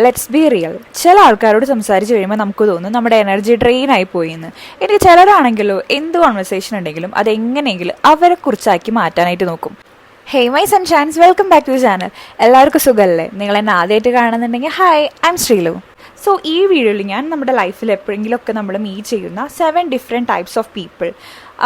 Let's be real. ചില ആൾക്കാരോട് സംസാരിച്ച് കഴിയുമ്പോൾ നമുക്ക് തോന്നും നമ്മുടെ എനർജി ഡ്രെയിൻ ആയി പോയി എന്ന്. എനിക്ക് ചിലരാണെങ്കിലോ എന്ത് കോൺവെർസേഷൻ ഉണ്ടെങ്കിലും അതെങ്ങനെയെങ്കിലും അവരെ കുറിച്ചാക്കി മാറ്റാനായിട്ട് നോക്കും. Hey my sunshines, welcome back to channel. എല്ലാവർക്കും സുഖമല്ലേ? നിങ്ങൾ എന്നെ ആദ്യമായിട്ട് കാണുന്നുണ്ടെങ്കിൽ hi, I'm Sreelu. So ഈ വീഡിയോയിൽ ഞാൻ നമ്മുടെ ലൈഫിൽ എപ്പോഴെങ്കിലുമൊക്കെ നമ്മൾ മീറ്റ് ചെയ്യുന്ന 7 ഡിഫറെൻറ്റ് ടൈപ്സ് ഓഫ് പീപ്പിൾ,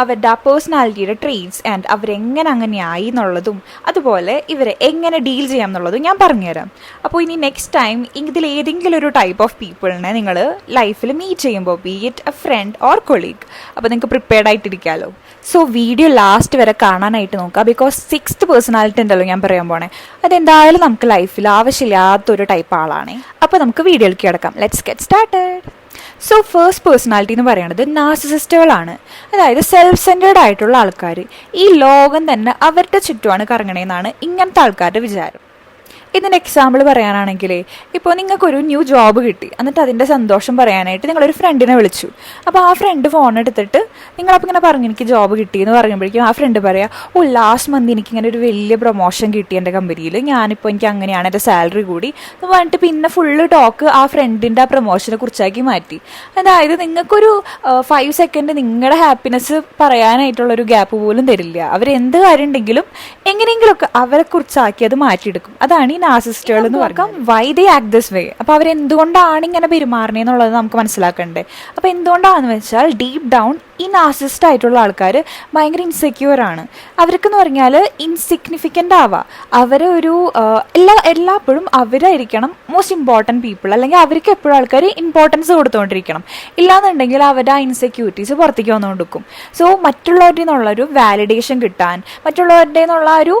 അവരുടെ ആ പേഴ്സണാലിറ്റിയുടെ ട്രെയ്റ്റ്സ് ആൻഡ് അവരെങ്ങനെ അങ്ങനെയായി എന്നുള്ളതും അതുപോലെ ഇവരെ എങ്ങനെ ഡീൽ ചെയ്യാം എന്നുള്ളതും ഞാൻ പറഞ്ഞുതരാം. അപ്പോൾ ഇനി നെക്സ്റ്റ് ടൈം ഇതിൽ ഏതെങ്കിലും ഒരു ടൈപ്പ് ഓഫ് പീപ്പിളിനെ നിങ്ങൾ ലൈഫിൽ മീറ്റ് ചെയ്യുമ്പോൾ, B it a friend or colleague, അപ്പോൾ നിങ്ങൾക്ക് പ്രിപ്പയർഡ് ആയിട്ടിരിക്കാമല്ലോ. സോ വീഡിയോ ലാസ്റ്റ് വരെ കാണാനായിട്ട് നോക്കുക. ബിക്കോസ് 6th പേഴ്സണാലിറ്റി ഉണ്ടല്ലോ ഞാൻ പറയാൻ പോണേ, അതെന്തായാലും നമുക്ക് ലൈഫിൽ ആവശ്യമില്ലാത്തൊരു ടൈപ്പ് ആളാണ്. അപ്പോൾ നമുക്ക് വീഡിയോയിലേക്ക് കിടക്കാം. Let's get started. So first personality എന്ന് പറയുന്നത് നാർസിസിസ്റ്റുകളാണ്. അതായത് സെൽഫ് സെൻറ്റേർഡ് ആയിട്ടുള്ള ആൾക്കാർ. ഈ ലോകം തന്നെ അവരുടെ ചുറ്റുമാണ് കറങ്ങണേന്നാണ് ഇങ്ങനത്തെ ആൾക്കാരുടെ വിചാരം. ഇതിൻ്റെ എക്സാമ്പിൾ പറയാനാണെങ്കിൽ, ഇപ്പോൾ നിങ്ങൾക്കൊരു ന്യൂ ജോബ് കിട്ടി, എന്നിട്ട് അതിൻ്റെ സന്തോഷം പറയാനായിട്ട് നിങ്ങളൊരു ഫ്രണ്ടിനെ വിളിച്ചു. അപ്പോൾ ആ ഫ്രണ്ട് ഫോൺ എടുത്തിട്ട് നിങ്ങളപ്പോൾ ഇങ്ങനെ പറഞ്ഞു എനിക്ക് ജോബ് കിട്ടി എന്ന് പറയുമ്പോഴേക്കും ആ ഫ്രണ്ട് പറയാം, ഓ ലാസ്റ്റ് മന്ത് എനിക്കിങ്ങനെ ഒരു വലിയ പ്രൊമോഷൻ കിട്ടി എൻ്റെ കമ്പനിയിൽ, ഞാനിപ്പോൾ എനിക്ക് അങ്ങനെയാണ് എൻ്റെ സാലറി കൂടി എന്ന് പറഞ്ഞിട്ട് പിന്നെ ഫുള്ള് ടോക്ക് ആ ഫ്രണ്ടിൻ്റെ ആ പ്രൊമോഷനെ കുറിച്ചാക്കി മാറ്റി. അതായത് നിങ്ങൾക്കൊരു 5 സെക്കൻഡ് നിങ്ങളുടെ ഹാപ്പിനെസ് പറയാനായിട്ടുള്ളൊരു ഗ്യാപ്പ് പോലും തരില്ല. അവരെന്ത് കാര്യം ഉണ്ടെങ്കിലും എങ്ങനെയെങ്കിലുമൊക്കെ അവരെ കുറിച്ചാക്കി അത് മാറ്റിയെടുക്കും. അതാണ് നാർസിസിസ്റ്റുകൾ എന്ന് പറയാം. Why they act this way. അപ്പോൾ അവരെന്തുകൊണ്ടാണ് ഇങ്ങനെ പെരുമാറണേന്നുള്ളത് നമുക്ക് മനസ്സിലാക്കണ്ടേ. അപ്പോൾ എന്തുകൊണ്ടാണെന്ന് വെച്ചാൽ ഡീപ്പ് ഡൗൺ ഈ നാർസിസിസ്റ്റ് ആയിട്ടുള്ള ആൾക്കാർ ഭയങ്കര ഇൻസെക്യൂർ ആണ്. അവർക്കെന്ന് പറഞ്ഞാൽ ഇൻസിഗ്നിഫിക്കൻ്റ് ആവാം. അവരൊരു എല്ലാപ്പോഴും അവരായിരിക്കണം മോസ്റ്റ് ഇമ്പോർട്ടൻറ്റ് പീപ്പിൾ, അല്ലെങ്കിൽ അവർക്ക് എപ്പോഴും ആൾക്കാർ ഇമ്പോർട്ടൻസ് കൊടുത്തുകൊണ്ടിരിക്കണം. ഇല്ലാന്നുണ്ടെങ്കിൽ അവരുടെ ആ ഇൻസെക്യൂരിറ്റീസ് പുറത്തേക്ക് വന്നുകൊണ്ടിരിക്കും. സോ മറ്റുള്ളവരുടെ നിന്നുള്ളൊരു വാലിഡേഷൻ കിട്ടാൻ, മറ്റുള്ളവരുടെ നിന്നുള്ള ഒരു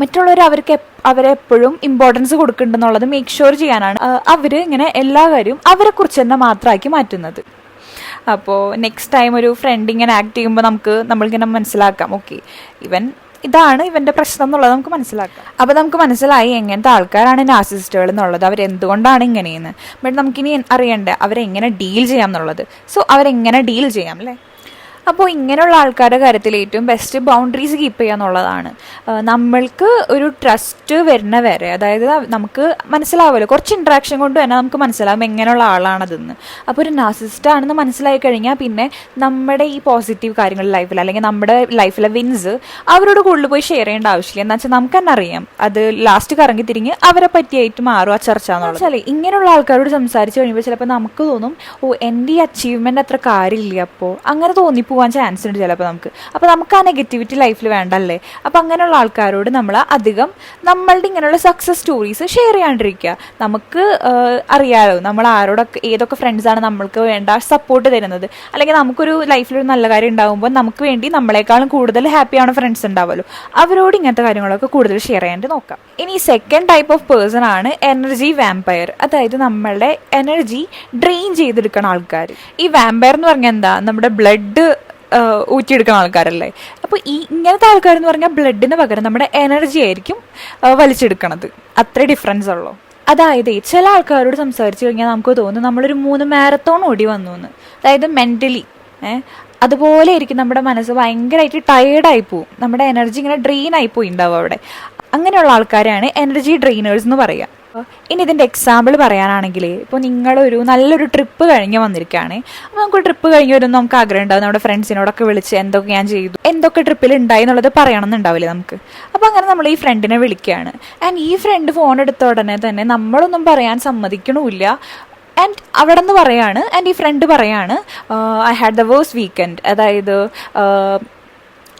മറ്റുള്ളവർ അവരെപ്പോഴും ഇമ്പോർട്ടൻസ് കൊടുക്കുന്നുണ്ടെന്നുള്ളത് മേക്ക് ഷുവർ ചെയ്യാനാണ് അവർ ഇങ്ങനെ എല്ലാ കാര്യവും അവരെക്കുറിച്ച് തന്നെ മാത്രമാക്കി മാറ്റുന്നത്. അപ്പോൾ നെക്സ്റ്റ് ടൈം ഒരു ഫ്രണ്ട് ഇങ്ങനെ ആക്ട് ചെയ്യുമ്പോൾ നമ്മളിങ്ങനെ മനസ്സിലാക്കാം, ഓക്കെ ഇതാണ് ഇവൻ്റെ പ്രശ്നം എന്നുള്ളത് നമുക്ക് മനസ്സിലാക്കാം. അപ്പോൾ നമുക്ക് മനസ്സിലായി എങ്ങനത്തെ ആൾക്കാരാണ് നാർസിസിസ്റ്റുകൾ എന്നുള്ളത്, അവരെന്തുകൊണ്ടാണ് ഇങ്ങനെയെന്ന്. ബട്ട് നമുക്കിനി അറിയണ്ടേ അവരെങ്ങനെ ഡീൽ ചെയ്യാം എന്നുള്ളത്. സോ അവരെങ്ങനെ ഡീൽ ചെയ്യാം അല്ലേ. അപ്പോൾ ഇങ്ങനെയുള്ള ആൾക്കാരുടെ കാര്യത്തിൽ ഏറ്റവും ബെസ്റ്റ് ബൗണ്ടറീസ് കീപ്പ് ചെയ്യുക എന്നുള്ളതാണ്. നമ്മൾക്ക് ഒരു ട്രസ്റ്റ് വരുന്ന വരെ, അതായത് നമുക്ക് മനസ്സിലാവുമല്ലോ, കുറച്ച് ഇൻട്രാക്ഷൻ കൊണ്ട് തന്നെ നമുക്ക് മനസ്സിലാവും എങ്ങനെയുള്ള ആളാണതെന്ന്. അപ്പോൾ ഒരു നാർസിസിസ്റ്റ് ആണെന്ന് മനസ്സിലായി കഴിഞ്ഞാൽ പിന്നെ നമ്മുടെ ഈ പോസിറ്റീവ് കാര്യങ്ങൾ ലൈഫിൽ, അല്ലെങ്കിൽ നമ്മുടെ ലൈഫിലെ വിൻസ് അവരോട് കൂടുതൽ പോയി ഷെയർ ചെയ്യേണ്ട ആവശ്യമില്ല. എന്ന് വെച്ചാൽ നമുക്ക് തന്നെ അറിയാം അത് ലാസ്റ്റ് കറങ്ങി തിരിഞ്ഞ് അവരെ പറ്റിയായിട്ട് മാറും ആ ചർച്ച എന്നുള്ളത്. വെച്ചാൽ ഇങ്ങനെയുള്ള ആൾക്കാരോട് സംസാരിച്ച് കഴിയുമ്പോൾ ചിലപ്പോൾ നമുക്ക് തോന്നും, ഓ എൻ്റെ ഈ അച്ചീവ്മെൻ്റ് അത്ര കാര്യമില്ല, അപ്പോൾ അങ്ങനെ തോന്നിപ്പോകും ചാൻസ് ഉണ്ട് ചിലപ്പോൾ നമുക്ക്. അപ്പോൾ നമുക്ക് ആ നെഗറ്റിവിറ്റി ലൈഫിൽ വേണ്ടല്ലേ. അപ്പോൾ അങ്ങനെയുള്ള ആൾക്കാരോട് നമ്മൾ അധികം നമ്മളുടെ ഇങ്ങനെയുള്ള സക്സസ് സ്റ്റോറീസ് ഷെയർ ചെയ്യാണ്ടിരിക്കുക. നമുക്ക് അറിയാലോ നമ്മൾ ആരോടൊക്കെ ഏതൊക്കെ ഫ്രണ്ട്സാണ് നമ്മൾക്ക് വേണ്ട സപ്പോർട്ട് തരുന്നത്, അല്ലെങ്കിൽ നമുക്കൊരു ലൈഫിലൊരു നല്ല കാര്യം ഉണ്ടാകുമ്പോൾ നമുക്ക് വേണ്ടി നമ്മളെക്കാളും കൂടുതൽ ഹാപ്പിയാണ് ഫ്രണ്ട്സ് ഉണ്ടാവുമല്ലോ, അവരോട് ഇങ്ങനത്തെ കാര്യങ്ങളൊക്കെ കൂടുതൽ ഷെയർ ചെയ്യാണ്ട് നോക്കാം. ഇനി സെക്കൻഡ് ടൈപ്പ് ഓഫ് പേഴ്സൺ ആണ് എനർജി വാമ്പയർ. അതായത് നമ്മളുടെ എനർജി ഡ്രെയിൻ ചെയ്തെടുക്കുന്ന ആൾക്കാർ. ഈ വാമ്പയർ എന്ന് പറഞ്ഞാൽ എന്താ, നമ്മുടെ ബ്ലഡ് ഊറ്റിയെടുക്കുന്ന ആൾക്കാരല്ലേ. അപ്പോൾ ഇങ്ങനത്തെ ആൾക്കാരെന്ന് പറഞ്ഞാൽ ബ്ലഡിന് പകരം നമ്മുടെ എനർജി ആയിരിക്കും വലിച്ചെടുക്കണത്. അത്ര ഡിഫറൻസ് ഉള്ളൂ. അതായത് ചില ആൾക്കാരോട് സംസാരിച്ച് കഴിഞ്ഞാൽ നമുക്ക് തോന്നും നമ്മളൊരു 3 മാരത്തോൺ ഓടി വന്നു എന്ന്. അതായത് മെൻ്റലി അതുപോലെ ആയിരിക്കും നമ്മുടെ മനസ്സ് ഭയങ്കരമായിട്ട് ടയേർഡായി പോവും. നമ്മുടെ എനർജി ഇങ്ങനെ ഡ്രെയിൻ ആയി പോയി ഉണ്ടാവും അവിടെ. അങ്ങനെയുള്ള ആൾക്കാരാണ് എനർജി ഡ്രെയിനേഴ്സ് എന്ന് പറയുക. ഇനി ഇതിൻ്റെ എക്സാമ്പിൾ പറയാനാണെങ്കിൽ, ഇപ്പോൾ നിങ്ങളൊരു നല്ലൊരു ട്രിപ്പ് കഴിഞ്ഞ് വന്നിരിക്കുകയാണ്. അപ്പോൾ നമുക്ക് ട്രിപ്പ് കഴിഞ്ഞ് വരുമ്പോൾ നമുക്ക് ആഗ്രഹം ഉണ്ടാവും നമ്മുടെ ഫ്രണ്ട്സിനോടൊക്കെ വിളിച്ച് എന്തൊക്കെ ഞാൻ ചെയ്തു, എന്തൊക്കെ ട്രിപ്പിൽ ഉണ്ടായി എന്നുള്ളത് പറയണമെന്നുണ്ടാവില്ലേ നമുക്ക്. അപ്പോൾ അങ്ങനെ നമ്മൾ ഈ ഫ്രണ്ടിനെ വിളിക്കുകയാണ്. ആൻഡ് ഈ ഫ്രണ്ട് ഫോൺ എടുത്ത ഉടനെ തന്നെ നമ്മളൊന്നും പറയാൻ സമ്മതിക്കണമില്ല. ആൻഡ് അവിടെ നിന്ന് പറയാണ്, ആൻഡ് ഈ ഫ്രണ്ട് പറയാണ്, I had the worst weekend. അതായത്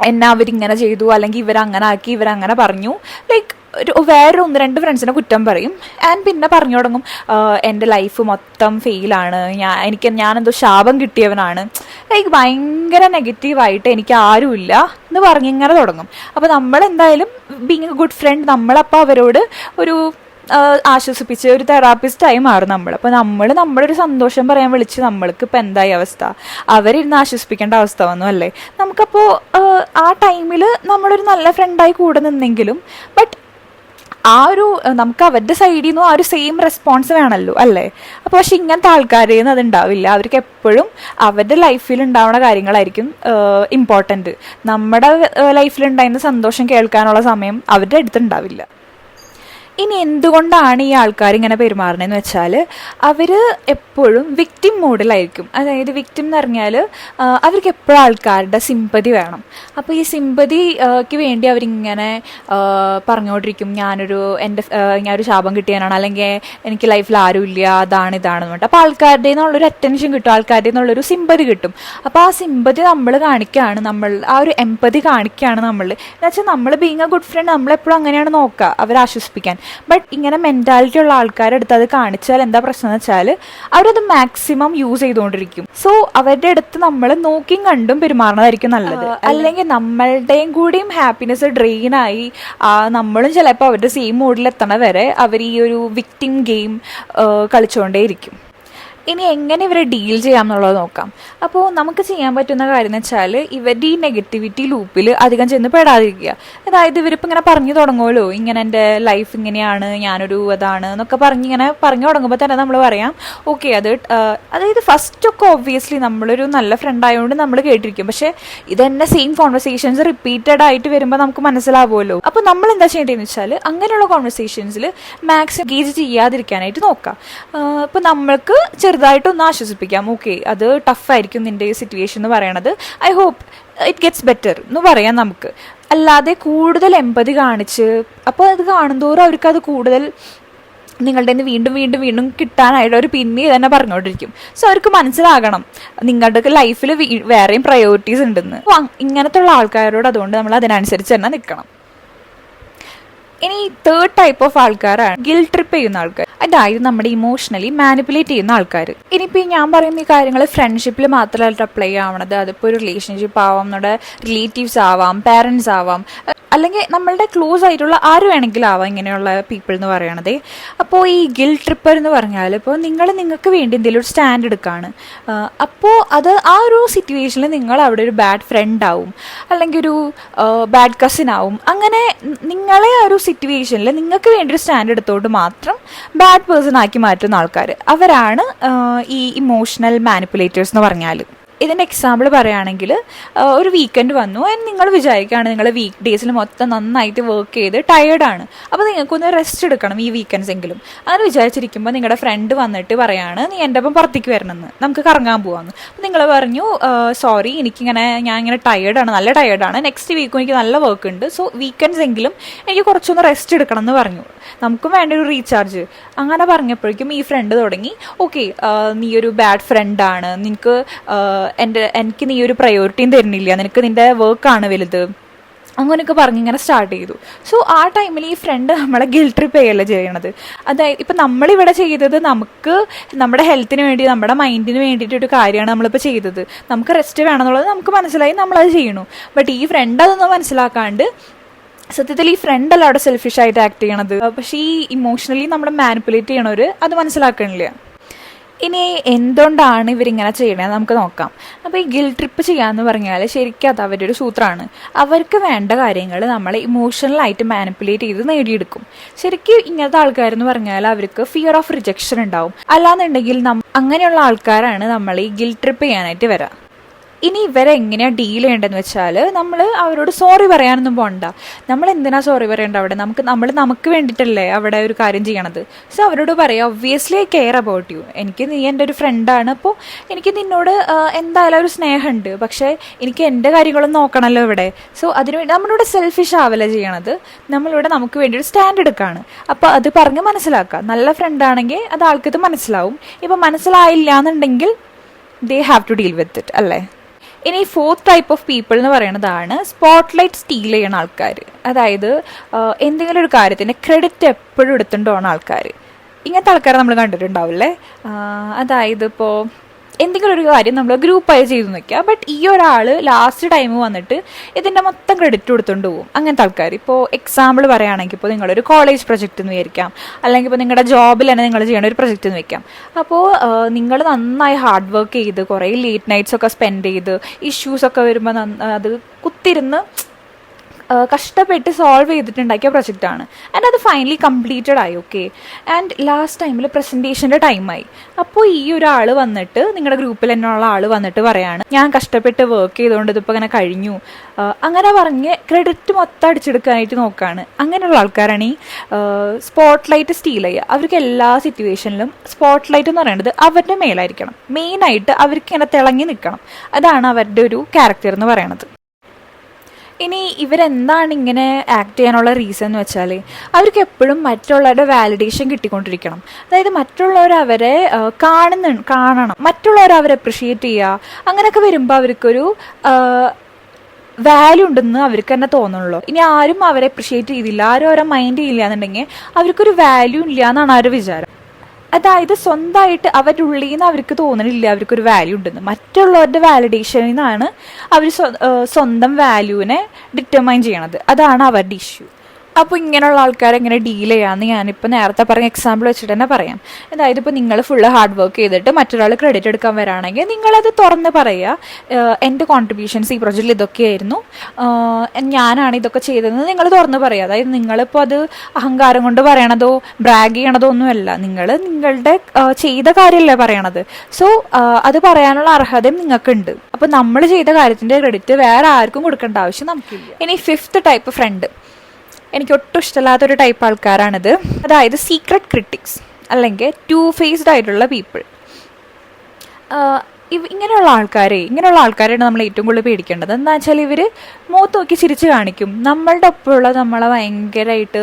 എന്നെ അവരിങ്ങനെ ചെയ്തു, അല്ലെങ്കിൽ ഇവരങ്ങനെ ആക്കി, ഇവരങ്ങനെ പറഞ്ഞു, ലൈക്ക് വേറെ 1-2 ഫ്രണ്ട്സിനെ കുറ്റം പറയും. ആൻഡ് പിന്നെ പറഞ്ഞു തുടങ്ങും എൻ്റെ ലൈഫ് മൊത്തം ഫെയിലാണ്, ഞാനെന്തോ ശാപം കിട്ടിയവനാണ്, ലൈക്ക് ഭയങ്കര നെഗറ്റീവായിട്ട് എനിക്ക് ആരുമില്ല എന്ന് പറഞ്ഞിങ്ങനെ തുടങ്ങും. അപ്പോൾ നമ്മളെന്തായാലും ബീങ് എ ഗുഡ് ഫ്രണ്ട്, നമ്മളപ്പോൾ അവരോട് ഒരു ആശ്വസിപ്പിച്ച് ഒരു തെറാപ്പിസ്റ്റായി മാറും നമ്മൾ. അപ്പോൾ നമ്മുടെ ഒരു സന്തോഷം പറയാൻ വിളിച്ച് നമ്മൾക്ക് ഇപ്പം എന്തായി അവസ്ഥ, അവരിരുന്ന് ആശ്വസിപ്പിക്കേണ്ട അവസ്ഥ വന്നു അല്ലേ. നമുക്കപ്പോൾ ആ ടൈമിൽ നമ്മളൊരു നല്ല ഫ്രണ്ടായി കൂടെ നിന്നെങ്കിലും ബട്ട് ആ ഒരു നമുക്ക് അവരുടെ സൈഡിൽ നിന്നും ആ ഒരു സെയിം റെസ്പോൺസ് വേണമല്ലോ അല്ലേ. അപ്പോൾ പക്ഷെ ഇങ്ങനത്തെ ആൾക്കാരിൽ നിന്ന് അതുണ്ടാവില്ല. അവർക്ക് എപ്പോഴും അവരുടെ ലൈഫിൽ ഉണ്ടാവുന്ന കാര്യങ്ങളായിരിക്കും ഇമ്പോർട്ടൻറ്റ്. നമ്മുടെ ലൈഫിലുണ്ടായിരുന്ന സന്തോഷം കേൾക്കാനുള്ള സമയം അവരുടെ അടുത്തുണ്ടാവില്ല. ഇനി എന്തുകൊണ്ടാണ് ഈ ആൾക്കാർ ഇങ്ങനെ പെരുമാറണമെന്ന് വെച്ചാൽ അവർ എപ്പോഴും വിക്ടിം മോഡിലായിരിക്കും. അതായത് വിക്ടിം എന്ന് പറഞ്ഞാൽ അവർക്ക് എപ്പോഴും ആൾക്കാരുടെ സിമ്പതി വേണം. അപ്പോൾ ഈ സിമ്പതിക്ക് വേണ്ടി അവരിങ്ങനെ പറഞ്ഞുകൊണ്ടിരിക്കും, ഞാനൊരു ശാപം കിട്ടിയാനാണ്, അല്ലെങ്കിൽ എനിക്ക് ലൈഫിൽ ആരും ഇല്ല, ഇതാണെന്ന് പറഞ്ഞിട്ട്. അപ്പോൾ ആൾക്കാരുടെ നിന്നുള്ളൊരു അറ്റൻഷൻ കിട്ടും, ആൾക്കാരുടെ നിന്നുള്ളൊരു സിമ്പതി കിട്ടും. അപ്പോൾ ആ സിമ്പതി നമ്മൾ കാണിക്കുകയാണ്, നമ്മൾ ആ ഒരു എംപതി കാണിക്കുകയാണ് നമ്മൾ. എന്നുവെച്ചാൽ നമ്മൾ ബീങ് എ ഗുഡ് ഫ്രണ്ട് നമ്മളെപ്പോഴും അങ്ങനെയാണ് നോക്കുക, അവരെ ആശ്വസിപ്പിക്കാൻ. ബട്ട് ഇങ്ങനെ മെൻറ്റാലിറ്റി ഉള്ള ആൾക്കാരുടെ അടുത്ത് അത് കാണിച്ചാൽ എന്താ പ്രശ്നം എന്ന് വെച്ചാൽ അവരത് മാക്സിമം യൂസ് ചെയ്തുകൊണ്ടിരിക്കും. സോ അവരുടെ അടുത്ത് നമ്മൾ നോക്കിയും കണ്ടും പെരുമാറുന്നതായിരിക്കും നല്ലത്. അല്ലെങ്കിൽ നമ്മളുടെയും കൂടിയും ഹാപ്പിനെസ് ഡ്രെയിനായി നമ്മളും ചിലപ്പോൾ അവരുടെ സെയിം മോഡിൽ എത്തണ വരെ അവർ ഈ ഒരു വിക്ടിം ഗെയിം കളിച്ചുകൊണ്ടേയിരിക്കും. ഇനി എങ്ങനെ ഇവരെ ഡീൽ ചെയ്യാം എന്നുള്ളത് നോക്കാം. അപ്പോൾ നമുക്ക് ചെയ്യാൻ പറ്റുന്ന കാര്യം എന്ന് വെച്ചാൽ ഇവരുടെ ഈ നെഗറ്റിവിറ്റി ലൂപ്പിൽ അധികം ചെന്ന് പെടാതിരിക്കുക. അതായത് ഇവരിപ്പോൾ ഇങ്ങനെ പറഞ്ഞു തുടങ്ങുമല്ലോ, ഇങ്ങനെ എൻ്റെ ലൈഫ് ഇങ്ങനെയാണ്, ഞാനൊരു അതാണ് എന്നൊക്കെ പറഞ്ഞു തുടങ്ങുമ്പോൾ തന്നെ നമ്മൾ പറയാം ഓക്കെ അതായത് ഫസ്റ്റൊക്കെ ഓബ്വിയസ്ലി നമ്മളൊരു നല്ല ഫ്രണ്ട് ആയതുകൊണ്ട് നമ്മൾ കേട്ടിരിക്കും. പക്ഷേ ഇതന്നെ സെയിം കോൺവെർസേഷൻസ് റിപ്പീറ്റഡ് ആയിട്ട് വരുമ്പോൾ നമുക്ക് മനസ്സിലാവുമല്ലോ. അപ്പോൾ നമ്മൾ എന്താ ചെയ്യേണ്ടതെന്ന് വെച്ചാൽ അങ്ങനെയുള്ള കോൺവെർസേഷൻസിൽ മാക്സിമം എൻഗേജ് ചെയ്യാതിരിക്കാനായിട്ട് നോക്കാം. ഇപ്പോൾ നമ്മൾക്ക് ചെറുതായിട്ടൊന്ന് ആശ്വസിപ്പിക്കാം, ഓക്കെ അത് ടഫായിരിക്കും നിൻ്റെ സിറ്റുവേഷൻ എന്ന് പറയണത്, I hope it gets better എന്ന് പറയാം നമുക്ക്. അല്ലാതെ കൂടുതൽ എമ്പതി കാണിച്ച് അപ്പോൾ അത് കാണുന്തോറും അവർക്കത് കൂടുതൽ നിങ്ങളുടെ നിന്ന് വീണ്ടും വീണ്ടും വീണ്ടും കിട്ടാനായിട്ട് അവർ പിന്നെ തന്നെ പറഞ്ഞുകൊണ്ടിരിക്കും. സോ അവർക്ക് മനസ്സിലാകണം നിങ്ങളുടെ ലൈഫിൽ വേറെയും പ്രയോറിറ്റീസ് ഉണ്ടെന്ന്. ഇങ്ങനത്തെ ഉള്ള ആൾക്കാരോട് അതുകൊണ്ട് നമ്മൾ അതിനനുസരിച്ച് തന്നെ നിൽക്കണം. ഇനി തേർഡ് ടൈപ്പ് ഓഫ് ആൾക്കാരാണ് ഗിൽറ്റ് ട്രിപ്പ് ചെയ്യുന്ന ആൾക്കാർ. അതായത് നമ്മുടെ ഇമോഷണലി മാനിപ്പുലേറ്റ് ചെയ്യുന്ന ആൾക്കാർ. ഇനിയിപ്പോൾ ഞാൻ പറയുന്ന ഈ കാര്യങ്ങൾ ഫ്രണ്ട്ഷിപ്പിൽ മാത്രമല്ല അപ്ലൈ ആവണത്, അതിപ്പോൾ ഒരു റിലേഷൻഷിപ്പ് ആവാം, നമ്മുടെ റിലേറ്റീവ്സ് ആവാം, പാരൻസ് ആവാം, അല്ലെങ്കിൽ നമ്മളുടെ ക്ലോസ് ആയിട്ടുള്ള ആര് വേണമെങ്കിലും ആവാം ഇങ്ങനെയുള്ള പീപ്പിൾ എന്ന് പറയണത്. അപ്പോൾ ഈ ഗിൽറ്റ് ട്രിപ്പർ എന്ന് പറഞ്ഞാൽ ഇപ്പോൾ നിങ്ങൾക്ക് വേണ്ടി എന്തെങ്കിലും ഒരു സ്റ്റാൻഡ് എടുക്കുകയാണ്. അപ്പോൾ അത് ആ ഒരു സിറ്റുവേഷനിൽ നിങ്ങൾ അവിടെ ഒരു ബാഡ് ഫ്രണ്ട് ആവും, അല്ലെങ്കിൽ ഒരു ബാഡ് കസിൻ ആവും. അങ്ങനെ നിങ്ങളെ ആ ഒരു സിറ്റുവേഷനിൽ നിങ്ങൾക്ക് വേണ്ടി ഒരു സ്റ്റാൻഡ് എടുത്തോണ്ട് മാത്രം ബാഡ് പേഴ്സൺ ആക്കി മാറ്റുന്ന ആൾക്കാർ, അവരാണ് ഈ ഇമോഷണൽ മാനിപ്പുലേറ്റേഴ്സ് എന്ന് പറഞ്ഞാൽ. ഇതിൻ്റെ എക്സാമ്പിൾ പറയുകയാണെങ്കിൽ ഒരു വീക്കെൻഡ് വന്നു, നിങ്ങൾ വിചാരിക്കുകയാണ് നിങ്ങൾ വീക്ക് ഡേയ്സിൽ മൊത്തം നന്നായിട്ട് വർക്ക് ചെയ്ത് ടയേർഡാണ്, അപ്പോൾ നിങ്ങൾക്കൊന്ന് റെസ്റ്റ് എടുക്കണം ഈ വീക്കെൻഡ്സ് എങ്കിലും. അങ്ങനെ വിചാരിച്ചിരിക്കുമ്പോൾ നിങ്ങളുടെ ഫ്രണ്ട് വന്നിട്ട് പറയാണ് നീ എൻ്റെ ഒപ്പം പുറത്തേക്ക് വരണമെന്ന്, നമുക്ക് കറങ്ങാൻ പോകാമെന്ന്. അപ്പോൾ നിങ്ങൾ പറഞ്ഞു സോറി ഞാൻ ഇങ്ങനെ ടയേർഡാണ്, നല്ല ടയേർഡാണ്, നെക്സ്റ്റ് വീക്കും എനിക്ക് നല്ല വർക്ക് ഉണ്ട്, സോ വീക്കെൻഡ്സ് എങ്കിലും എനിക്ക് കുറച്ചൊന്ന് റെസ്റ്റ് എടുക്കണം എന്ന് പറഞ്ഞു. നമുക്കും വേണ്ട ഒരു റീചാർജ്. അങ്ങനെ പറഞ്ഞപ്പോഴേക്കും ഈ ഫ്രണ്ട് തുടങ്ങി ഓക്കെ നീ ഒരു ബാഡ് ഫ്രണ്ടാണ്, എനിക്ക് നീ ഒരു പ്രയോറിറ്റിയും തരുന്നില്ല, നിനക്ക് നിൻ്റെ വർക്കാണ് വലുത്, അങ്ങനെയൊക്കെ ഇങ്ങനെ സ്റ്റാർട്ട് ചെയ്തു. സോ ആ ടൈമിൽ ഈ ഫ്രണ്ട് നമ്മളെ ഗിൽറ്റ് ട്രിപ്പ് ചെയ്യല്ല ചെയ്യണത്. അതായത് ഇപ്പം നമ്മളിവിടെ ചെയ്തത് നമുക്ക് നമ്മുടെ ഹെൽത്തിന് വേണ്ടി, നമ്മുടെ മൈൻഡിന് വേണ്ടിയിട്ടൊരു കാര്യമാണ് നമ്മളിപ്പോൾ ചെയ്തത്. നമുക്ക് റെസ്റ്റ് വേണമെന്നുള്ളത് നമുക്ക് മനസ്സിലായി, നമ്മളത് ചെയ്യണു. ബട്ട് ഈ ഫ്രണ്ട് അതൊന്നും മനസ്സിലാക്കാണ്ട് സത്യത്തിൽ ഈ ഫ്രണ്ടല്ല അവിടെ സെൽഫിഷായിട്ട് ആക്ട് ചെയ്യണത്. പക്ഷേ ഈ ഇമോഷണലി നമ്മളെ മാനിപ്പുലേറ്റ് ചെയ്യണവർ അത് മനസ്സിലാക്കണില്ല. ഇനി എന്തുകൊണ്ടാണ് ഇവരിങ്ങനെ ചെയ്യണത് നമുക്ക് നോക്കാം. അപ്പോൾ ഈ ഗിൽറ്റ് ട്രിപ്പ് ചെയ്യാന്ന് പറഞ്ഞാൽ ശരിക്കും അത് അവരുടെ ഒരു സൂത്രമാണ്. അവർക്ക് വേണ്ട കാര്യങ്ങൾ നമ്മൾ ഇമോഷണലായിട്ട് മാനിപ്പുലേറ്റ് ചെയ്ത് നേടിയെടുക്കും. ശരിക്കും ഇങ്ങനത്തെ ആൾക്കാരെന്ന് പറഞ്ഞാൽ അവർക്ക് ഫിയർ ഓഫ് റിജക്ഷൻ ഉണ്ടാവും. അല്ലാന്നുണ്ടെങ്കിൽ അങ്ങനെയുള്ള ആൾക്കാരാണ് നമ്മൾ ഈ ഗിൽറ്റ് ട്രിപ്പ് ചെയ്യാനായിട്ട് വരിക. ഇനി ഇവരെ എങ്ങനെയാണ് ഡീൽ ചെയ്യേണ്ടതെന്ന് വെച്ചാൽ നമ്മൾ അവരോട് സോറി പറയാനൊന്നും പോകണ്ട. നമ്മൾ എന്തിനാ സോറി പറയേണ്ട അവിടെ? നമുക്ക് വേണ്ടിയിട്ടല്ലേ അവിടെ ഒരു കാര്യം ചെയ്യണത്. സോ അവരോട് പറയാം obviously eye care about you, നീ എൻ്റെ ഒരു ഫ്രണ്ടാണ്, അപ്പോൾ എനിക്ക് നിന്നോട് എന്തായാലും ഒരു സ്നേഹമുണ്ട്, പക്ഷേ എനിക്ക് എൻ്റെ കാര്യങ്ങളും നോക്കണമല്ലോ ഇവിടെ. സോ അതിനുവേണ്ടി നമ്മളിവിടെ സെൽഫിഷ് ആവല്ല ചെയ്യണത്, നമ്മളിവിടെ നമുക്ക് വേണ്ടി ഒരു സ്റ്റാൻഡ് എടുക്കുകയാണ്. അപ്പോൾ അത് പറഞ്ഞ് മനസ്സിലാക്കുക. നല്ല ഫ്രണ്ടാണെങ്കിൽ അത് ആൾക്കിത് മനസ്സിലാവും. ഇപ്പം മനസ്സിലായില്ല എന്നുണ്ടെങ്കിൽ they have to deal with it അല്ലേ. ഇനി ഫോർത്ത് ടൈപ്പ് ഓഫ് പീപ്പിൾ എന്ന് പറയുന്നതാണ് സ്പോട്ട്ലൈറ്റ് സ്റ്റീൽ ചെയ്യുന്ന ആൾക്കാർ. അതായത് എന്തെങ്കിലും ഒരു കാര്യത്തിൻ്റെ ക്രെഡിറ്റ് എപ്പോഴും എടുത്തുകൊണ്ട് പോകുന്ന ആൾക്കാർ. ഇങ്ങനത്തെ ആൾക്കാരെ നമ്മൾ കണ്ടിട്ടുണ്ടാവില്ലേ. അതായത് ഇപ്പോൾ എന്തെങ്കിലും ഒരു കാര്യം നമ്മൾ ഗ്രൂപ്പായി ചെയ്തു നിൽക്കുക, ബട്ട് ഈ ഒരാൾ ലാസ്റ്റ് ടൈം വന്നിട്ട് ഇതിൻ്റെ മൊത്തം ക്രെഡിറ്റ് കൊടുത്തുകൊണ്ട് പോകും. അങ്ങനത്തെ ആൾക്കാർ. ഇപ്പോൾ എക്സാമ്പിൾ പറയുകയാണെങ്കിൽ ഇപ്പോൾ നിങ്ങളൊരു കോളേജ് പ്രൊജക്റ്റ് എന്ന് വിചാരിക്കാം, അല്ലെങ്കിൽ ഇപ്പോൾ നിങ്ങളുടെ ജോബിൽ തന്നെ നിങ്ങൾ ചെയ്യേണ്ട ഒരു പ്രൊജക്റ്റ് എന്ന് വയ്ക്കാം. അപ്പോൾ നിങ്ങൾ നന്നായി ഹാർഡ് വർക്ക് ചെയ്ത് കുറേ ലേറ്റ് നൈറ്റ്സ് ഒക്കെ സ്പെൻഡ് ചെയ്ത് ഇഷ്യൂസൊക്കെ വരുമ്പോൾ അത് കുത്തിരുന്ന് കഷ്ടപ്പെട്ട് സോൾവ് ചെയ്തിട്ടുണ്ടാക്കിയ പ്രൊജക്റ്റാണ്. ആൻഡ് അത് ഫൈനലി കംപ്ലീറ്റഡ് ആയി. ഓക്കെ, ആൻഡ് ലാസ്റ്റ് ടൈമിൽ പ്രസൻറ്റേഷൻ്റെ ടൈമായി. അപ്പോൾ ഈ ഒരാൾ വന്നിട്ട്, നിങ്ങളുടെ ഗ്രൂപ്പിൽ എന്നുള്ള ആൾ വന്നിട്ട് പറയാണ്, ഞാൻ കഷ്ടപ്പെട്ട് വർക്ക് ചെയ്തുകൊണ്ട് ഇതിപ്പോൾ ഇങ്ങനെ കഴിഞ്ഞു, അങ്ങനെ പറഞ്ഞ് ക്രെഡിറ്റ് മൊത്തം അടിച്ചെടുക്കാനായിട്ട് നോക്കുകയാണ്. അങ്ങനെയുള്ള ആൾക്കാരാണ് ഈ സ്പോട്ട് ലൈറ്റ് സ്റ്റീൽ ചെയ്യുക. അവർക്ക് എല്ലാ സിറ്റുവേഷനിലും സ്പോട്ട് ലൈറ്റ് എന്ന് പറയുന്നത് അവരുടെ മേലായിരിക്കണം. മെയിനായിട്ട് അവർക്ക് ഇങ്ങനെ തിളങ്ങി നിൽക്കണം. അതാണ് അവരുടെ ഒരു ക്യാരക്ടർ എന്ന് പറയുന്നത്. ഇനി ഇവരെന്താണ് ഇങ്ങനെ ആക്ട് ചെയ്യാനുള്ള റീസൺ എന്ന് വെച്ചാൽ, അവർക്ക് എപ്പോഴും മറ്റുള്ളവരുടെ വാലിഡേഷൻ കിട്ടിക്കൊണ്ടിരിക്കണം. അതായത് മറ്റുള്ളവർ അവരെ കാണണം, മറ്റുള്ളവർ അവരെ അപ്രിഷിയേറ്റ് ചെയ്യുക. അങ്ങനെയൊക്കെ വരുമ്പോൾ അവർക്കൊരു വാല്യൂ ഉണ്ടെന്ന് അവർക്ക് തന്നെ തോന്നുള്ളൂ. ഇനി ആരും അവരെ അപ്രിഷിയേറ്റ് ചെയ്തില്ല, ആരും അവരെ മൈൻഡ് ചെയ്യില്ല എന്നുണ്ടെങ്കിൽ അവർക്കൊരു വാല്യൂ ഇല്ല എന്നാണ് അവരുടെ വിചാരം. അതായത് സ്വന്തമായിട്ട് അവരുടെ ഉള്ളിൽ നിന്ന് അവർക്ക് തോന്നണില്ല അവർക്കൊരു വാല്യൂ ഉണ്ടെന്ന്. മറ്റുള്ളവരുടെ വാലിഡേഷനിൽ നിന്നാണ് അവർ സ്വന്തം വാല്യൂവിനെ ഡിറ്റർമൈൻ ചെയ്യണത്. അതാണ് അവരുടെ ഇഷ്യൂ. അപ്പോൾ ഇങ്ങനെയുള്ള ആൾക്കാരെ എങ്ങനെ ഡീൽ ചെയ്യാമെന്ന് ഞാനിപ്പോൾ നേരത്തെ പറഞ്ഞ എക്സാമ്പിൾ വെച്ചിട്ട് തന്നെ പറയാം. അതായത് ഇപ്പോൾ നിങ്ങൾ ഫുള്ള് ഹാർഡ് വർക്ക് ചെയ്തിട്ട് മറ്റൊരാൾ ക്രെഡിറ്റ് എടുക്കാൻ വരാണെങ്കിൽ നിങ്ങളത് തുറന്ന് പറയുക, എൻ്റെ കോൺട്രിബ്യൂഷൻസ് ഈ പ്രൊജക്റ്റിൽ ഇതൊക്കെയായിരുന്നു, ഞാനാണ് ഇതൊക്കെ ചെയ്തതെന്ന് നിങ്ങൾ തുറന്ന് പറയുക. അതായത് നിങ്ങളിപ്പോൾ അത് അഹങ്കാരം കൊണ്ട് പറയണതോ ബ്രാഗ് ചെയ്യണതോ ഒന്നുമല്ല, നിങ്ങളുടെ ചെയ്ത കാര്യമല്ലേ പറയണത്. സോ അത് പറയാനുള്ള അർഹതയും നിങ്ങൾക്കുണ്ട്. അപ്പോൾ നമ്മൾ ചെയ്ത കാര്യത്തിൻ്റെ ക്രെഡിറ്റ് വേറെ ആർക്കും കൊടുക്കേണ്ട ആവശ്യം നമുക്കില്ല. ഇനി 5th ടൈപ്പ് ഫ്രണ്ട്, എനിക്ക് ഒട്ടും ഇഷ്ടമില്ലാത്തൊരു ടൈപ്പ് ആൾക്കാരാണിത്. അതായത് സീക്രട്ട് ക്രിട്ടിക്സ് അല്ലെങ്കിൽ 2 ഫേസ്ഡ് ആയിട്ടുള്ള പീപ്പിൾ. ഇങ്ങനെയുള്ള ആൾക്കാരെയാണ് നമ്മൾ ഏറ്റവും കൂടുതൽ പേടിക്കേണ്ടത്. എന്താ വെച്ചാൽ ഇവർ മുഖത്ത് നോക്കി ചിരിച്ച് കാണിക്കും, നമ്മളുടെ ഒപ്പമുള്ള നമ്മളെ ഭയങ്കരമായിട്ട്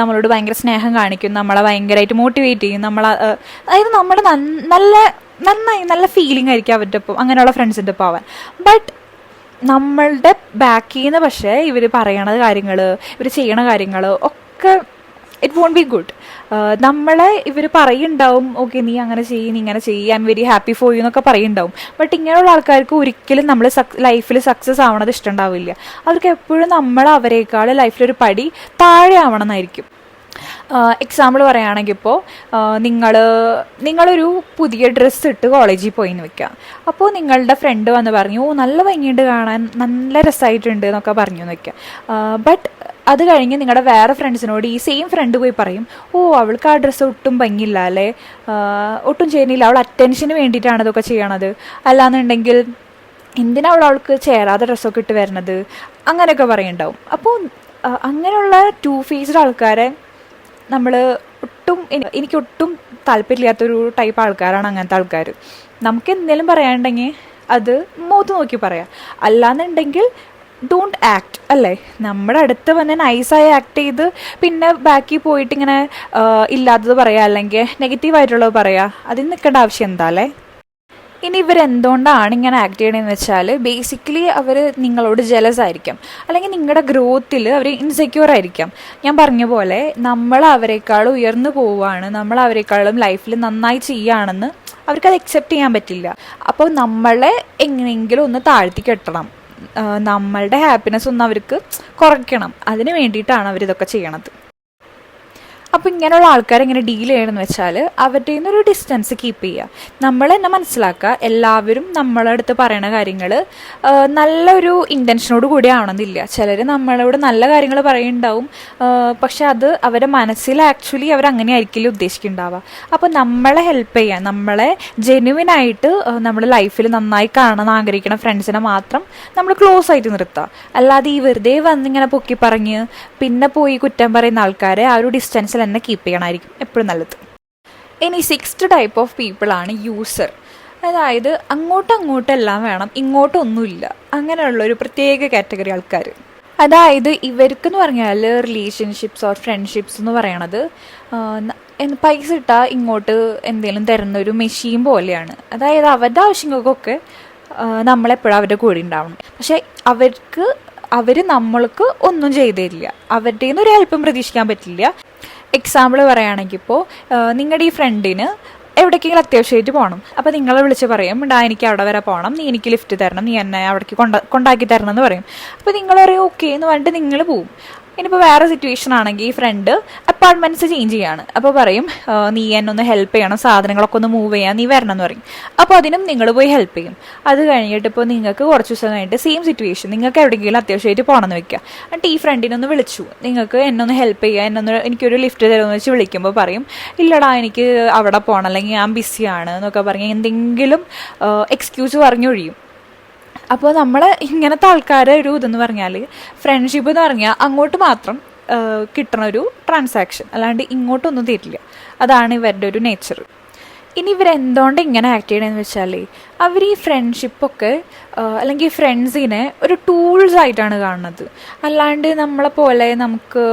നമ്മളോട് ഭയങ്കര സ്നേഹം കാണിക്കും, നമ്മളെ ഭയങ്കരമായിട്ട് മോട്ടിവേറ്റ് ചെയ്യും, അതായത് നമ്മുടെ നല്ല ഫീലിംഗ് ആയിരിക്കും അവരുടെ ഒപ്പം, അങ്ങനെയുള്ള ഫ്രണ്ട്സിൻ്റെ ഒപ്പം ആവാൻ. ബട്ട് നമ്മളുടെ ബാക്കിൽ നിന്ന് പക്ഷേ ഇവർ പറയണ കാര്യങ്ങൾ, ഇവർ ചെയ്യണ കാര്യങ്ങൾ ഒക്കെ ഇറ്റ് വോണ്ട് ബി ഗുഡ്. നമ്മളെ ഇവർ പറയുണ്ടാവും, ഓക്കെ നീ അങ്ങനെ ചെയ്യ്, നീ ഇങ്ങനെ ചെയ്യ്, I am very happy for you എന്നൊക്കെ പറയുണ്ടാവും. ബട്ട് ഇങ്ങനെയുള്ള ആൾക്കാർക്ക് ഒരിക്കലും നമ്മൾ ലൈഫിൽ സക്സസ് ആവണത് ഇഷ്ടമുണ്ടാവില്ല. അവർക്ക് എപ്പോഴും നമ്മൾ അവരെക്കാൾ ലൈഫിലൊരു പടി താഴെ ആവണം എന്നായിരിക്കും. എക്സാമ്പിൾ പറയുകയാണെങ്കിൽ ഇപ്പോൾ നിങ്ങളൊരു പുതിയ ഡ്രസ്സ് ഇട്ട് കോളേജിൽ പോയി എന്ന് വെക്കുക. അപ്പോൾ നിങ്ങളുടെ ഫ്രണ്ട് വന്ന് പറഞ്ഞു, ഓ നല്ല ഭംഗിയുണ്ട് കാണാൻ, നല്ല രസമായിട്ടുണ്ട് എന്നൊക്കെ പറഞ്ഞു എന്ന് വെക്കുക. ബട്ട് അത് കഴിഞ്ഞ് നിങ്ങളുടെ വേറെ ഫ്രണ്ട്സിനോട് ഈ സെയിം ഫ്രണ്ട് പോയി പറയും, ഓ അവൾക്ക് ആ ഡ്രസ്സ് ഒട്ടും ഭംഗിയില്ല അല്ലേ, ഒട്ടും ചെയ്യുന്നില്ല, അവൾ അറ്റൻഷന് വേണ്ടിയിട്ടാണ് ഇതൊക്കെ ചെയ്യണത്, അല്ലാന്നുണ്ടെങ്കിൽ എന്തിനാ അവൾക്ക് ചേരാതെ ഡ്രസ്സൊക്കെ ഇട്ട് വരണത്, അങ്ങനെയൊക്കെ പറയുന്നുണ്ടാവും. അപ്പോൾ അങ്ങനെയുള്ള 2 ഫേസ്ഡ് ആൾക്കാരെ എനിക്കൊട്ടും താല്പര്യമില്ലാത്തൊരു ടൈപ്പ് ആൾക്കാരാണ് അങ്ങനത്തെ ആൾക്കാർ. നമുക്ക് എന്തെങ്കിലും പറയാനുണ്ടെങ്കിൽ അത് മുഖത്ത് നോക്കി പറയാം, അല്ലാന്നുണ്ടെങ്കിൽ ഡോണ്ട് ആക്ട് അല്ലേ. നമ്മുടെ അടുത്ത് വന്ന് നൈസായി ആക്ട് ചെയ്ത് പിന്നെ ബാക്കി പോയിട്ട് ഇങ്ങനെ ഇല്ലാത്തത് പറയാം, അല്ലെങ്കിൽ നെഗറ്റീവായിട്ടുള്ളത് പറയാം, അതിന് നിൽക്കേണ്ട ആവശ്യം എന്താ അല്ലേ. ഇനി ഇവരെന്തുകൊണ്ടാണ് ഇങ്ങനെ ആക്ട് ചെയ്യണമെന്ന് വെച്ചാൽ, ബേസിക്കലി അവർ നിങ്ങളോട് ജലസ് ആയിരിക്കാം, അല്ലെങ്കിൽ നിങ്ങളുടെ ഗ്രോത്തിൽ അവർ ഇൻസെക്യൂർ ആയിരിക്കാം. ഞാൻ പറഞ്ഞ പോലെ നമ്മൾ അവരെക്കാളും ഉയർന്നു പോവുകയാണ്, നമ്മൾ അവരെക്കാളും ലൈഫിൽ നന്നായി ചെയ്യുകയാണെന്ന് അവർക്കത് അക്സെപ്റ്റ് ചെയ്യാൻ പറ്റില്ല. അപ്പോൾ നമ്മളെ എങ്ങനെയെങ്കിലും ഒന്ന് താഴ്ത്തി കെട്ടണം, നമ്മളുടെ ഹാപ്പിനെസ് ഒന്ന് അവർക്ക് കുറയ്ക്കണം. അതിന് വേണ്ടിയിട്ടാണ് അവരിതൊക്കെ ചെയ്യണത്. അപ്പോൾ ഇങ്ങനെയുള്ള ആൾക്കാരെങ്ങനെ ഡീൽ ചെയ്യണമെന്ന് വെച്ചാൽ, അവരുടെ നിന്നൊരു ഡിസ്റ്റൻസ് കീപ്പ് ചെയ്യുക. നമ്മൾ തന്നെ മനസ്സിലാക്കുക, എല്ലാവരും നമ്മളെ അടുത്ത് പറയണ കാര്യങ്ങൾ നല്ലൊരു ഇൻറ്റൻഷനോട് കൂടി ആവണമെന്നില്ല. ചിലർ നമ്മളോട് നല്ല കാര്യങ്ങൾ പറയുന്നുണ്ടാവും, പക്ഷെ അത് അവരുടെ മനസ്സിൽ ആക്ച്വലി അവരങ്ങനെ ആയിരിക്കില്ല ഉദ്ദേശിക്കുന്നുണ്ടാവുക. അപ്പോൾ നമ്മളെ ഹെൽപ്പ് ചെയ്യാൻ, നമ്മളെ ജെന്യുവിനായിട്ട് നമ്മുടെ ലൈഫിൽ നന്നായി കാണാൻ ആഗ്രഹിക്കുന്ന ഫ്രണ്ട്സിനെ മാത്രം നമ്മൾ ക്ലോസ് ആയിട്ട് നിർത്തുക. അല്ലാതെ ഈ വെറുതെ വന്നിങ്ങനെ പൊക്കി പറഞ്ഞ് പിന്നെ പോയി കുറ്റം പറയുന്ന ആൾക്കാരെ ആ ഒരു ഡിസ്റ്റൻസിൽ തന്നെ കീപ്പ് ചെയ്യണമായിരിക്കും എപ്പോഴും നല്ലത്. ഇനി 6th ടൈപ്പ് ഓഫ് പീപ്പിളാണ് യൂസർ. അതായത് അങ്ങോട്ടെല്ലാം വേണം, ഇങ്ങോട്ടൊന്നുമില്ല, അങ്ങനെയുള്ളൊരു പ്രത്യേക കാറ്റഗറി ആൾക്കാർ. അതായത് ഇവർക്കെന്ന് പറഞ്ഞാൽ റിലേഷൻഷിപ്സ് ഓർ ഫ്രണ്ട്ഷിപ്സ് എന്ന് പറയണത് പൈസ ഇട്ടാൽ ഇങ്ങോട്ട് എന്തെങ്കിലും തരുന്ന ഒരു മെഷീൻ പോലെയാണ്. അതായത് അവരുടെ ആവശ്യങ്ങൾക്കൊക്കെ നമ്മളെപ്പോഴും അവരുടെ കൂടെ ഉണ്ടാവണം, പക്ഷെ അവർ നമ്മൾക്ക് ഒന്നും ചെയ്തു തരില്ല, അവരുടെ നിന്ന് ഒരു ഹെൽപ്പും പ്രതീക്ഷിക്കാൻ പറ്റില്ല. എക്സാമ്പിൾ പറയുകയാണെങ്കിൽ ഇപ്പോൾ നിങ്ങളുടെ ഈ ഫ്രണ്ടിന് എവിടേക്കെങ്കിലും അത്യാവശ്യമായിട്ട് പോകണം, അപ്പോൾ നിങ്ങളെ വിളിച്ച് പറയും, എനിക്ക് അവിടെ വരെ പോകണം, നീ എനിക്ക് ലിഫ്റ്റ് തരണം, നീ എന്നെ അവിടേക്ക് കൊണ്ടാക്കി തരണം എന്ന് പറയും. അപ്പോൾ നിങ്ങൾ പറയും ഓക്കെ എന്ന് പറഞ്ഞിട്ട് നിങ്ങൾ പോവും. ഇനിയിപ്പോൾ വേറെ സിറ്റുവേഷൻ ആണെങ്കിൽ ഈ ഫ്രണ്ട് അപ്പാർട്ട്മെൻറ്റ്സ് ചേഞ്ച് ചെയ്യാണ്. അപ്പോൾ പറയും നീ എന്നെ ഒന്ന് ഹെൽപ്പ് ചെയ്യണം, സാധനങ്ങളൊക്കെ ഒന്ന് മൂവ് ചെയ്യാൻ നീ വരണം എന്ന് പറയും. അപ്പോൾ അതിനും നിങ്ങൾ പോയി ഹെൽപ്പ് ചെയ്യും. അത് കഴിഞ്ഞിട്ട് ഇപ്പോൾ നിങ്ങൾക്ക് കുറച്ച് ദിവസം കഴിഞ്ഞിട്ട് സെയിം സിറ്റുവേഷൻ, നിങ്ങൾക്ക് എവിടെയെങ്കിലും അത്യാവശ്യമായിട്ട് പോകണമെന്ന് വെക്കുക. എന്നിട്ട് ഈ ഫ്രണ്ടിനൊന്ന് വിളിച്ചു, നിങ്ങൾക്ക് എന്നൊന്ന് ഹെൽപ്പ് ചെയ്യുക, എനിക്കൊരു ലിഫ്റ്റ് തരുമെന്ന് വെച്ച് വിളിക്കുമ്പോൾ പറയും ഇല്ലടാ എനിക്ക് അവിടെ പോകണം, അല്ലെങ്കിൽ ഞാൻ ബിസിയാണ് എന്നൊക്കെ പറഞ്ഞ് എന്തെങ്കിലും എക്സ്ക്യൂസ് പറഞ്ഞൊഴിയും. അപ്പോൾ നമ്മൾ ഇങ്ങനത്തെ ആൾക്കാരെ ഒരു ഇതെന്ന് പറഞ്ഞാൽ ഫ്രണ്ട്ഷിപ്പ് എന്ന് പറഞ്ഞാൽ അങ്ങോട്ട് മാത്രം കിട്ടണ ഒരു ട്രാൻസാക്ഷൻ, അല്ലാണ്ട് ഇങ്ങോട്ടൊന്നും തരില്ല. അതാണ് ഇവരുടെ ഒരു നേച്ചർ. ഇനി ഇവരെന്തുകൊണ്ട് ഇങ്ങനെ ആക്ട് ചെയ്യണമെന്ന് വെച്ചാൽ അവർ ഈ ഫ്രണ്ട്ഷിപ്പൊക്കെ അല്ലെങ്കിൽ ഫ്രണ്ട്സിനെ ഒരു ടൂൾസ് ആയിട്ടാണ് കാണുന്നത്. അല്ലാണ്ട് നമ്മളെ പോലെ നമുക്ക്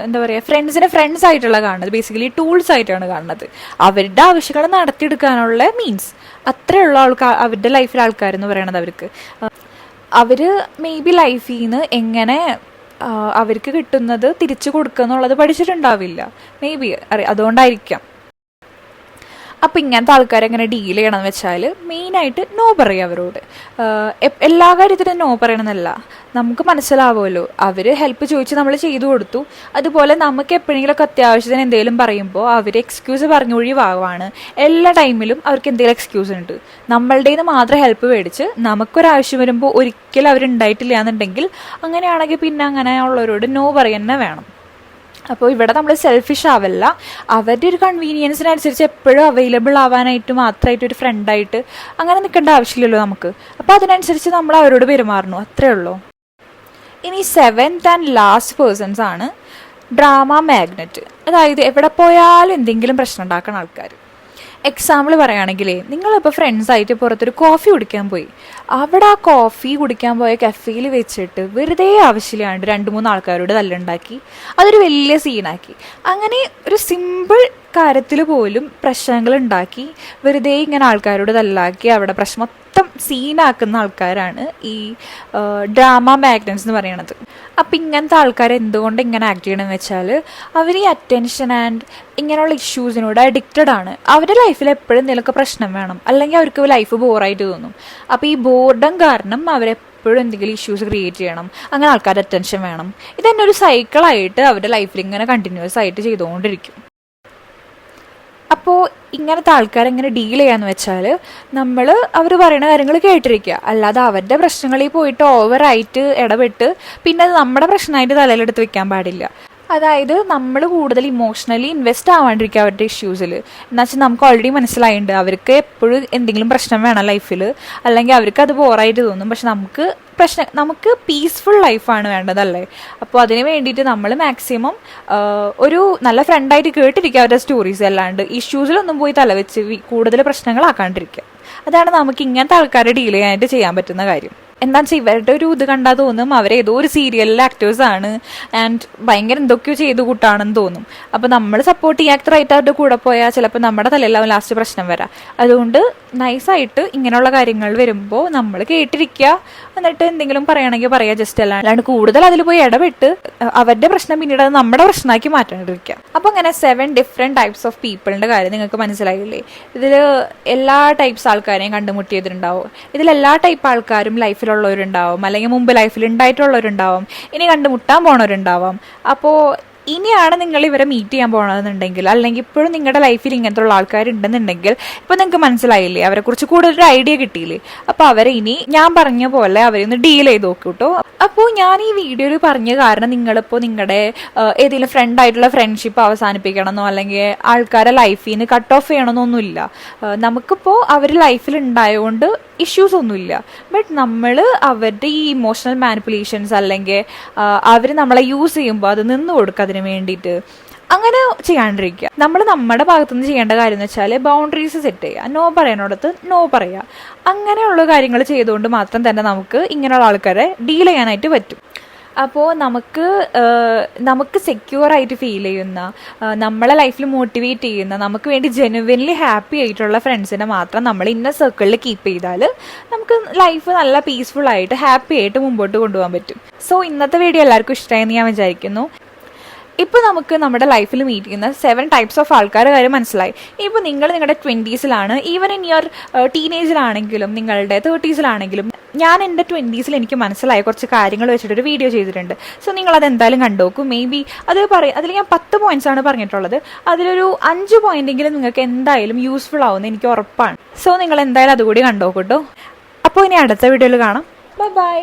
എന്താ പറയുക ഫ്രണ്ട്സിനെ ഫ്രണ്ട്സ് ആയിട്ടുള്ള കാണുന്നത്, ബേസിക്കലി ടൂൾസ് ആയിട്ടാണ് കാണുന്നത്. അവരുടെ ആവശ്യങ്ങൾ നടത്തിയെടുക്കാനുള്ള മീൻസ് അത്രയുള്ള അവരുടെ ലൈഫിലെ ആൾക്കാരെന്ന് പറയണത് അവർ മേ ബി ലൈഫിൽ നിന്ന് എങ്ങനെ അവർക്ക് കിട്ടുന്നത് തിരിച്ചു കൊടുക്കുക എന്നുള്ളത് പഠിച്ചിട്ടുണ്ടാവില്ല, മേ ബി അതുകൊണ്ടായിരിക്കാം. അപ്പോൾ ഇങ്ങനത്തെ ആൾക്കാരെ എങ്ങനെ ഡീൽ ചെയ്യണമെന്ന് വെച്ചാൽ മെയിനായിട്ട് നോ പറയുക അവരോട്. എല്ലാ കാര്യത്തിനും നോ പറയണമെന്നല്ല, നമുക്ക് മനസ്സിലാവുമല്ലോ അവർ ഹെൽപ്പ് ചോദിച്ച് നമ്മൾ ചെയ്തു കൊടുത്തു. അതുപോലെ നമുക്ക് എപ്പോഴെങ്കിലുമൊക്കെ അത്യാവശ്യത്തിന് എന്തെങ്കിലും പറയുമ്പോൾ അവർ എക്സ്ക്യൂസ് പറഞ്ഞൊഴിവാണ്. എല്ലാ ടൈമിലും അവർക്ക് എന്തെങ്കിലും എക്സ്ക്യൂസ് ഉണ്ട്. നമ്മളുടെ നിന്ന് മാത്രം ഹെൽപ്പ് മേടിച്ച് നമുക്കൊരാവശ്യം വരുമ്പോൾ ഒരിക്കലും അവരുണ്ടായിട്ടില്ല എന്നുണ്ടെങ്കിൽ അങ്ങനെയാണെങ്കിൽ പിന്നെ അങ്ങനെയുള്ളവരോട് നോ പറയുന്നത് വേണം. അപ്പോൾ ഇവിടെ നമ്മൾ സെൽഫിഷ് ആവല്ല, അവരുടെ ഒരു കൺവീനിയൻസിനനുസരിച്ച് എപ്പോഴും അവൈലബിൾ ആവാനായിട്ട് മാത്രമായിട്ട് ഒരു ഫ്രണ്ടായിട്ട് അങ്ങനെ നിൽക്കേണ്ട ആവശ്യമില്ലല്ലോ നമുക്ക്. അപ്പോൾ അതിനനുസരിച്ച് നമ്മൾ അവരോട് പെരുമാറണം, അത്രേ ഉള്ളൂ. ഇനി 7th ആൻഡ് ലാസ്റ്റ് പേഴ്സൺസ് ആണ് ഡ്രാമ മാഗ്നറ്റ്. അതായത് എവിടെ പോയാലും എന്തെങ്കിലും പ്രശ്നം ഉണ്ടാക്കുന്ന ആൾക്കാർ. എക്സാമ്പിൾ പറയുകയാണെങ്കിൽ നിങ്ങളിപ്പോൾ ഫ്രണ്ട്സായിട്ട് പുറത്തൊരു കോഫി കുടിക്കാൻ പോയി. അവിടെ ആ കോഫി കുടിക്കാൻ പോയ കഫേയിൽ വെച്ചിട്ട് വെറുതെ ആവശ്യമില്ലാണ്ട് 2-3 ആൾക്കാരോട് തല്ലുണ്ടാക്കി, അതൊരു വലിയ സീനാക്കി. അങ്ങനെ ഒരു സിമ്പിൾ കാര്യത്തിൽ പോലും പ്രശ്നങ്ങൾ ഉണ്ടാക്കി വെറുതെ ഇങ്ങനെ ആൾക്കാരോട് തല്ലാക്കി അവിടെ പ്രശ്നം മൊത്തം സീനാക്കുന്ന ആൾക്കാരാണ് ഈ ഡ്രാമ മാഗ്നറ്റ്സ് എന്ന് പറയണത്. അപ്പം ഇങ്ങനത്തെ ആൾക്കാർ എന്തുകൊണ്ട് ഇങ്ങനെ ആക്ട് ചെയ്യണമെന്ന് വെച്ചാൽ അവർ ഈ അറ്റൻഷൻ ആൻഡ് ഇങ്ങനെയുള്ള ഇഷ്യൂസിനോട് അഡിക്റ്റഡ് ആണ്. അവരുടെ ലൈഫിൽ എപ്പോഴും എന്തെങ്കിലുമൊക്കെ പ്രശ്നം വേണം, അല്ലെങ്കിൽ അവർക്ക് ലൈഫ് ബോറായിട്ട് തോന്നും. അപ്പോൾ ഈ ബോർഡം കാരണം അവരെപ്പോഴും എന്തെങ്കിലും ഇഷ്യൂസ് ക്രിയേറ്റ് ചെയ്യണം, അങ്ങനെ ആൾക്കാരുടെ അറ്റൻഷൻ വേണം. ഇതന്നെ ഒരു സൈക്കിളായിട്ട് അവരുടെ ലൈഫിൽ ഇങ്ങനെ കണ്ടിന്യൂസ് ആയിട്ട് ചെയ്തുകൊണ്ടിരിക്കും. അപ്പോൾ ഇങ്ങനത്തെ ആൾക്കാരെങ്ങനെ ഡീൽ ചെയ്യാന്ന് വെച്ചാൽ നമ്മൾ അവർ പറയുന്ന കാര്യങ്ങൾ കേട്ടിരിക്കുക, അല്ലാതെ അവരുടെ പ്രശ്നങ്ങളിൽ പോയിട്ട് ഓവറായിട്ട് ഇടപെട്ട് പിന്നെ അത് നമ്മുടെ പ്രശ്നമായിട്ട് തലയിലെടുത്ത് വെക്കാൻ പാടില്ല. അതായത് നമ്മൾ കൂടുതൽ ഇമോഷണലി ഇൻവെസ്റ്റ് ആവാണ്ടിരിക്കുക അവരുടെ ഇഷ്യൂസിൽ. എന്നുവെച്ചാൽ നമുക്ക് ഓൾറെഡി മനസ്സിലായിട്ടുണ്ട് അവർക്ക് എപ്പോഴും എന്തെങ്കിലും പ്രശ്നം വേണം ലൈഫിൽ, അല്ലെങ്കിൽ അവർക്ക് അത് ബോറായിട്ട് തോന്നും. പക്ഷെ നമുക്ക് പീസ്ഫുൾ ലൈഫാണ് വേണ്ടതല്ലേ. അപ്പോൾ അതിന് വേണ്ടിയിട്ട് നമ്മൾ മാക്സിമം ഒരു നല്ല ഫ്രണ്ടായിട്ട് കേട്ടിരിക്കുക അവരുടെ സ്റ്റോറീസ്, അല്ലാണ്ട് ഇഷ്യൂസിലൊന്നും പോയി തലവെച്ച് കൂടുതൽ പ്രശ്നങ്ങളാക്കാണ്ടിരിക്കുക. അതാണ് നമുക്ക് ഇങ്ങനത്തെ ആൾക്കാരെ ഡീൽ ചെയ്യാനായിട്ട് ചെയ്യാൻ പറ്റുന്ന കാര്യം. എന്താ വെച്ചാൽ ഇവരുടെ ഒരു ഇത് കണ്ടാൽ തോന്നും അവരേതോ ഒരു സീരിയലിലെ ആക്ടേഴ്സാണ് ആൻഡ് ഭയങ്കര എന്തൊക്കെയോ ചെയ്തു കൂട്ടാണെന്ന് തോന്നും. അപ്പോൾ നമ്മൾ സപ്പോർട്ട് ഈ ആക്ടറായിട്ട് അവരുടെ കൂടെ പോയാൽ ചിലപ്പോൾ നമ്മുടെ തലയിലാവും ലാസ്റ്റ് പ്രശ്നം വരാം. അതുകൊണ്ട് നൈസായിട്ട് ഇങ്ങനെയുള്ള കാര്യങ്ങൾ വരുമ്പോൾ നമ്മൾ കേട്ടിരിക്കുക, എന്നിട്ട് എന്തെങ്കിലും പറയണമെങ്കിൽ പറയാം, ജസ്റ്റ് അല്ലാണ്ട് കൂടുതൽ അതിൽ പോയി ഇടപെട്ട് അവരുടെ പ്രശ്നം പിന്നീട് അത് നമ്മുടെ പ്രശ്നമാക്കി മാറ്റാണ്ടിരിക്കുക. അപ്പോൾ അങ്ങനെ 7 ഡിഫറെൻറ്റ് ടൈപ്സ് ഓഫ് പീപ്പിളിൻ്റെ കാര്യം നിങ്ങൾക്ക് മനസ്സിലായില്ലേ? ഇതിൽ എല്ലാ ടൈപ്സ് ആൾക്കാരെയും കണ്ടുമുട്ടിയതിലുണ്ടാവും. ഇതിലെല്ലാ ടൈപ്പ് ആൾക്കാരും ലൈഫിലുള്ളവരുണ്ടാവും, അല്ലെങ്കിൽ മുമ്പ് ലൈഫിൽ ഉണ്ടായിട്ടുള്ളവരുണ്ടാവും, ഇനി കണ്ടുമുട്ടാൻ പോണവരുണ്ടാവാം. അപ്പോൾ ഇനിയാണ് നിങ്ങൾ ഇവരെ മീറ്റ് ചെയ്യാൻ പോകണമെന്നുണ്ടെങ്കിൽ, അല്ലെങ്കിൽ ഇപ്പോഴും നിങ്ങളുടെ ലൈഫിൽ ഇങ്ങനത്തെ ഉള്ള ആൾക്കാരുണ്ടെന്നുണ്ടെങ്കിൽ ഇപ്പോൾ നിങ്ങൾക്ക് മനസ്സിലായില്ലേ, അവരെക്കുറിച്ച് കൂടുതലൊരു ഐഡിയ കിട്ടിയില്ലേ? അപ്പോൾ അവരെ ഇനി ഞാൻ പറഞ്ഞ പോലെ അവരെ ഒന്ന് ഡീൽ ചെയ്ത് നോക്കൂ കേട്ടോ. അപ്പോൾ ഞാൻ ഈ വീഡിയോയിൽ പറഞ്ഞ കാരണം നിങ്ങളിപ്പോൾ നിങ്ങളുടെ ഏതെങ്കിലും ഫ്രണ്ടായിട്ടുള്ള ഫ്രണ്ട്ഷിപ്പ് അവസാനിപ്പിക്കണമെന്നോ അല്ലെങ്കിൽ ആൾക്കാരെ ലൈഫിൽ നിന്ന് കട്ട് ഓഫ് ചെയ്യണമെന്നൊന്നുമില്ല. നമുക്കിപ്പോൾ അവർ ലൈഫിൽ ഉണ്ടായതുകൊണ്ട് ഇഷ്യൂസ് ഒന്നുമില്ല. ബട്ട് നമ്മൾ അവരുടെ ഈ ഇമോഷണൽ മാനിപ്പുലേഷൻസ് അല്ലെങ്കിൽ അവർ നമ്മളെ യൂസ് ചെയ്യുമ്പോൾ അത് നിന്ന് കൊടുക്കുക അതിന് വേണ്ടിയിട്ട്. അങ്ങനെ ചെയ്യാണ്ടിരിക്കുക. നമ്മൾ നമ്മുടെ ഭാഗത്തുനിന്ന് ചെയ്യേണ്ട കാര്യം എന്ന് വെച്ചാൽ ബൗണ്ടറീസ് സെറ്റ് ചെയ്യുക, നോ പറയാനോടത്ത് നോ പറയുക. അങ്ങനെയുള്ള കാര്യങ്ങൾ ചെയ്തുകൊണ്ട് മാത്രം തന്നെ നമുക്ക് ഇങ്ങനെയുള്ള ആൾക്കാരെ ഡീൽ ചെയ്യാനായിട്ട് പറ്റും. അപ്പോൾ നമുക്ക് സെക്യൂറായിട്ട് ഫീൽ ചെയ്യുന്ന, നമ്മളെ ലൈഫിൽ മോട്ടിവേറ്റ് ചെയ്യുന്ന, നമുക്ക് വേണ്ടി ജെനുവിൻലി ഹാപ്പി ആയിട്ടുള്ള ഫ്രണ്ട്സിനെ മാത്രം നമ്മൾ ഇന്ന സർക്കിളിൽ കീപ്പ് ചെയ്താൽ നമുക്ക് ലൈഫ് നല്ല പീസ്ഫുൾ ആയിട്ട് ഹാപ്പി ആയിട്ട് മുമ്പോട്ട് കൊണ്ടുപോകാൻ പറ്റും. സോ ഇന്നത്തെ വീഡിയോ എല്ലാവർക്കും ഇഷ്ടമായെന്ന് ഞാൻ വിചാരിക്കുന്നു. ഇപ്പോൾ നമുക്ക് നമ്മുടെ ലൈഫിൽ മീറ്റ് ചെയ്യുന്ന 7 ടൈപ്സ് ഓഫ് ആൾക്കാരുടെ കാര്യം മനസ്സിലായി. ഇപ്പോൾ നിങ്ങൾ നിങ്ങളുടെ 20s ഈവൻ ഇൻ യുവർ ടീനേജിലാണെങ്കിലും നിങ്ങളുടെ 30s ഞാൻ എൻ്റെ 20s എനിക്ക് മനസ്സിലായ കുറച്ച് കാര്യങ്ങൾ വെച്ചിട്ടൊരു വീഡിയോ ചെയ്തിട്ടുണ്ട്. സോ നിങ്ങളത് എന്തായാലും കണ്ടുനോക്കൂ. മേ ബി അതിൽ ഞാൻ 10 പോയിന്റ്സ് പറഞ്ഞിട്ടുള്ളത്. അതിലൊരു 5 പോയിന്റെങ്കിലും നിങ്ങൾക്ക് എന്തായാലും യൂസ്ഫുൾ ആവുമെന്ന് എനിക്ക് ഉറപ്പാണ്. സോ നിങ്ങൾ എന്തായാലും അതുകൂടി കണ്ടുനോക്കൂട്ടോ. അപ്പോൾ ഇനി അടുത്ത വീഡിയോയിൽ കാണാം. Bye bye.